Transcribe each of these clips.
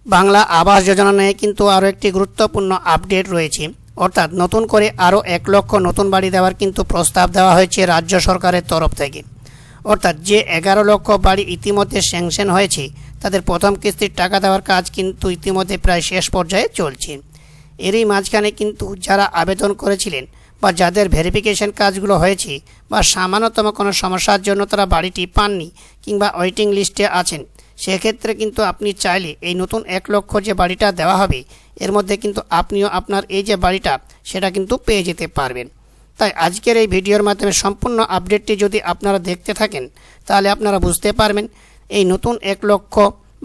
বাংলা আবাস যোজনা নিয়ে কিন্তু আরও একটি গুরুত্বপূর্ণ আপডেট রয়েছে। অর্থাৎ নতুন করে আরও 1 লক্ষ নতুন বাড়ি দেওয়ার কিন্তু প্রস্তাব দেওয়া হয়েছে রাজ্য সরকারের তরফ থেকে। অর্থাৎ যে 11 লক্ষ বাড়ি ইতিমধ্যে স্যাংশন হয়েছে তাদের প্রথম কিস্তির টাকা দেওয়ার কাজ কিন্তু ইতিমধ্যে প্রায় শেষ পর্যায়ে চলছে। এরই মাঝখানে কিন্তু যারা আবেদন করেছিলেন বা যাদের ভেরিফিকেশন কাজগুলো হয়েছে বা সামান্যতম কোনো সমস্যার জন্য তারা বাড়িটি পাননি কিংবা ওয়েটিং লিস্টে আছেন, সেক্ষেত্রে কিন্তু আপনি চাইলে এই নতুন 1 লক্ষ যে বাড়িটা দেওয়া হবে এর মধ্যে কিন্তু আপনিও আপনার এই যে বাড়িটা সেটা কিন্তু পেয়ে যেতে পারবেন। তাই আজকের এই ভিডিওর মাধ্যমে সম্পূর্ণ আপডেটটি যদি আপনারা দেখতে থাকেন তাহলে আপনারা বুঝতে পারবেন এই নতুন 1 লক্ষ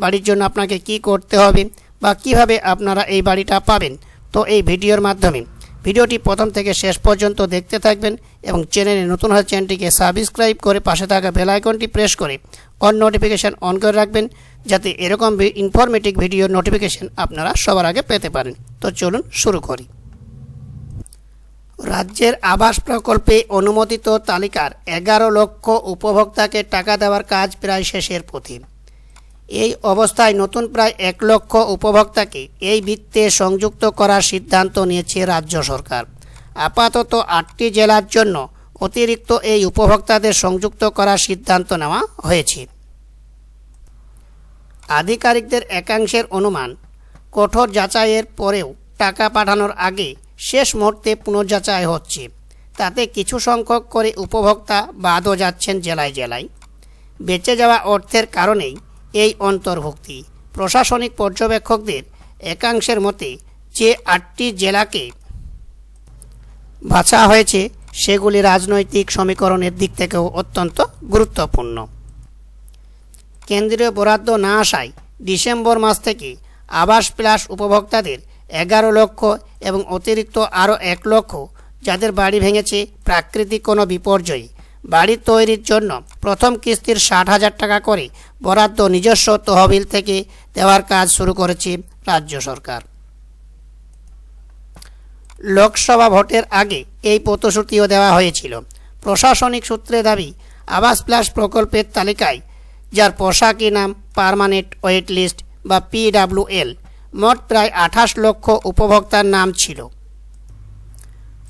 বাড়ির জন্য আপনাকে কি করতে হবে বা কিভাবে আপনারা এই বাড়িটা পাবেন। তো এই ভিডিওর মাধ্যমে ভিডিওটি প্রথম থেকে শেষ পর্যন্ত দেখতে থাকবেন এবং চ্যানেলে নতুন হলে চ্যানেলটিকে সাবস্ক্রাইব করে পাশে থাকা বেল আইকনটি প্রেস করে অল নোটিফিকেশান অন করে রাখবেন, যাতে এরকম ইনফরমেটিভ ভিডিওর নোটিফিকেশান আপনারা সবার আগে পেতে পারেন। তো চলুন শুরু করি। রাজ্যের আবাস প্রকল্পে অনুমোদিত তালিকার 11 লক্ষ উপভোক্তাকে টাকা দেওয়ার কাজ প্রায় শেষের পথে। এই অবস্থায় নতুন প্রায় 1 লক্ষ উপভোক্তাকে এই বৃত্তে সংযুক্ত করার সিদ্ধান্ত নিয়েছে রাজ্য সরকার। আপাতত 8টি জেলার জন্য অতিরিক্ত এই উপভোক্তাদের সংযুক্ত করার সিদ্ধান্ত নেওয়া হয়েছে। আধিকারিকদের একাংশের অনুমান, কঠোর যাচাইয়ের পরেও টাকা পাঠানোর আগে শেষ মুহূর্তে পুনর্যাচাই হচ্ছে, তাতে কিছু সংখ্যক করে উপভোক্তা বাদও যাচ্ছেন জেলায় জেলায়। বেঁচে যাওয়া অর্থের কারণেই এই অন্তর্ভুক্তি। প্রশাসনিক পর্যবেক্ষকদের একাংশের মতে যে 8টি জেলাকে বাছা হয়েছে সেগুলি রাজনৈতিক সমীকরণের দিক থেকেও অত্যন্ত গুরুত্বপূর্ণ। কেন্দ্রীয় বরাদ্দ না আসায় ডিসেম্বর মাস থেকে আবাস প্লাস উপভোক্তাদের 11 লক্ষ এবং অতিরিক্ত আরও 1 লক্ষ যাদের বাড়ি ভেঙেছে প্রাকৃতিক কোনো বিপর্যয়ে বাড়ি তৈরির জন্য প্রথম কিস্তির 60,000 টাকা করে বরাদ্দ নিজস্ব তহবিল থেকে দেওয়ার কাজ শুরু করেছে রাজ্য সরকার। লোকসভা ভোটের আগে এই প্রতিশ্রুতিও দেওয়া হয়েছিল। প্রশাসনিক সূত্রে দাবি, আবাস প্লাস প্রকল্পের তালিকায় যার পোশাকি নাম পার্মানেন্ট ওয়েট লিস্ট বা PWL মোট প্রায় 28 লক্ষ উপভোক্তার নাম ছিল।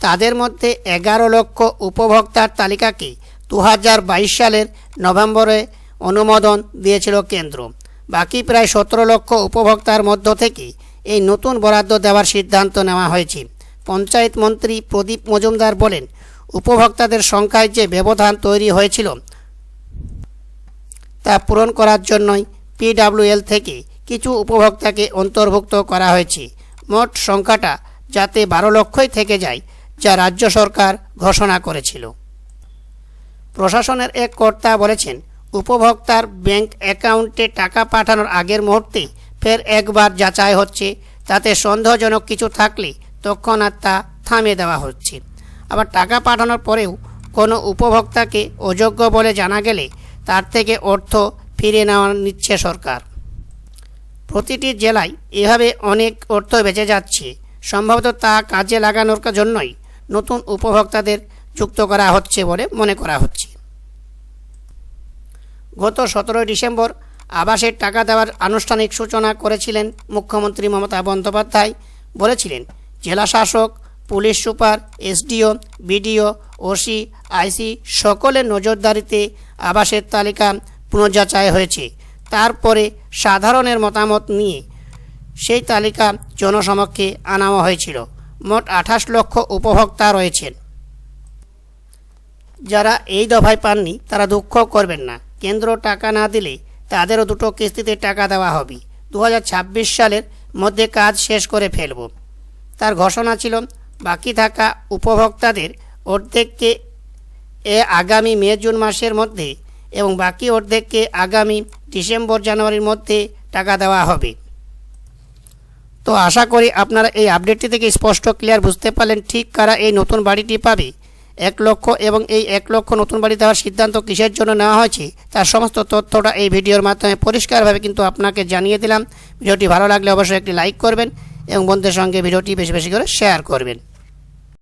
তাদের মধ্যে 11 লক্ষ উপভোক্তার তালিকাকে 2022 সালের নভেম্বরে অনুমোদন দিয়েছিল কেন্দ্র। বাকি প্রায় 17 লক্ষ উপভোক্তার মধ্য থেকে এই নতুন বরাদ্দ দেওয়ার সিদ্ধান্ত নেওয়া হয়েছে। পঞ্চায়েত মন্ত্রী প্রদীপ মজুমদার বলেন, উপভোক্তাদের সংখ্যায় যে ব্যবধান তৈরি হয়েছিল তা পূরণ করার জন্যই PWL থেকে কিছু উপভোক্তাকে অন্তর্ভুক্ত করা হয়েছে। মোট সংখ্যাটা যাতে 12 লক্ষই থেকে যায়, যা রাজ্য সরকার ঘোষণা করেছিল। প্রশাসনের এক কর্তা বলেছেন, উপভোক্তার ব্যাংক অ্যাকাউন্টে টাকা পাঠানোর আগের মুহূর্তে ফের একবার যাচাই হচ্ছে, তাতে সন্দেহজনক কিছু থাকলে তৎক্ষণাৎ তা থামিয়ে দেওয়া হচ্ছে। আবার টাকা পাঠানোর পরেও কোনো উপভোক্তাকে অযোগ্য বলে জানা গেলে তার থেকে অর্থ ফিরিয়ে নেওয়া নিচ্ছে সরকার। প্রতিটি জেলায় এভাবে অনেক অর্থ বেঁচে যাচ্ছে। সম্ভবত তা কাজে লাগানোর জন্যই নতুন উপভোক্তাদের যুক্ত করা হচ্ছে বলে মনে করা হচ্ছে। গত 17 ডিসেম্বর আবাসের টাকা দেওয়ার আনুষ্ঠানিক সূচনা করেছিলেন মুখ্যমন্ত্রী মমতা বন্দ্যোপাধ্যায়। বলেছিলেন, জেলা শাসক, police super, SDO, BDO, OC, IC সকলের নজরদারিতে আবাসের তালিকা পুনর্যাচাই হয়েছে। তারপরে সাধারণের মতামত নিয়ে সেই তালিকা জনসমক্ষে আনা হয়েছিল। মোট 28 লক্ষ উপভোক্তা রয়েছেন। যারা এই দফায় পাননি তারা দুঃখ করবেন না, কেন্দ্র টাকা না দিলে তাদেরও 2টো কিস্তিতে টাকা দেওয়া হবে। 2026 সালের মধ্যে কাজ শেষ করে ফেলব, তার ঘোষণা ছিল। বাকি থাকা উপভোক্তাদের অর্ধেককে আগামী মে-জুন মাসের মধ্যে এবং বাকি অর্ধেককে আগামী ডিসেম্বর-জানুয়ারির মধ্যে টাকা দেওয়া হবে। তো আশা করি আপনারা এই আপডেটটি থেকে স্পষ্ট ক্লিয়ার বুঝতে পারলেন ঠিক কারা এই নতুন বাড়িটি পাবে। 1 লক্ষ এবং এই 1 লক্ষ নতুন বাড়ি দেওয়ার সিদ্ধান্ত কিসের জন্য নেওয়া হয়েছে তার সমস্ত তথ্যটা এই ভিডিওর মাধ্যমে পরিষ্কারভাবে কিন্তু আপনাকে জানিয়ে দিলাম। ভিডিওটি ভালো লাগলে অবশ্যই একটি লাইক করবেন এবং বন্ধুদের সঙ্গে ভিডিওটি বেশি বেশি করে শেয়ার করবেন।